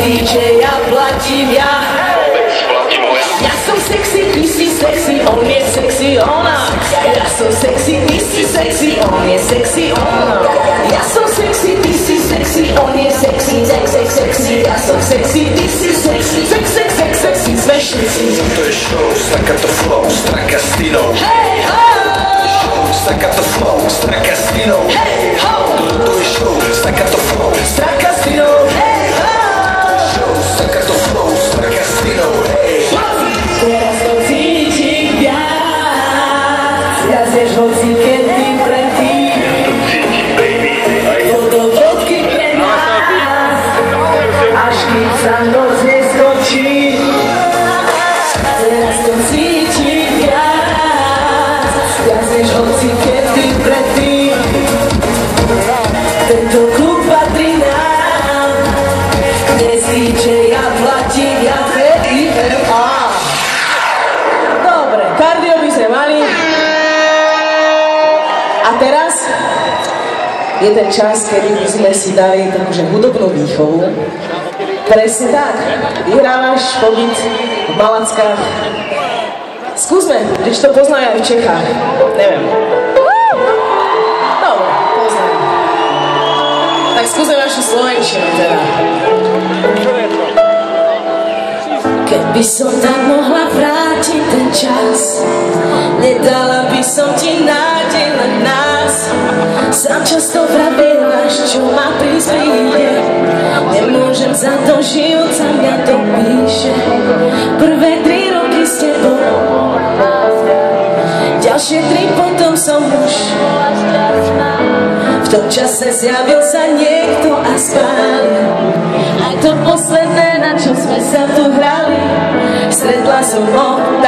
DJ ja platím ja. Ja som sexy, ty si sexy, on je sexy, ona. Ja som sexy, ty si sexy, on je sexy, ona. Ja som sexy, ty si sexy, on je sexy, sexy. Ja som sexy, ty si sexy, sexy, smešný si. To je show, staccato flow, Stracastino. Hey ho! Staccato flow, Stracastino. Hey ho! To je show, staccato flow, Stracastino. Hey ho! show, staccato flow, Stracastino. Teraz to cítim viac, viac než hoci kedy predtým. Toto vodky pre nás, až kým sa noc neskončí. Teraz to cítim viac, viac než hoci kedy predtým. Tento klub patrí nám, dnes DJ ja platím, ja VILA. Dobre, kardio by sme mali. A teraz je ten čas, kedy by sme si dali takúže hudobnú výchovu. Presne tak, vyhrávaš pobyt v Malackách. Skúsme, když to poznajú aj v Čechách. Neviem. Dobre, poznajú. Tak skúsme našu slovenčinu teda. Keby som tak mohla vrátiť ten čas, nedala by som ti nádej len nás. Sám často vravievaš, čo ma príde. Nemôžem za to, žijúca mňa to píše. Prvé 3 roky s tebou, ďalšie 3 potom som už. V tom čase zjavil sa niekto a spálil aj to posledné, na čo sme sa tu hrali. Stretla som ho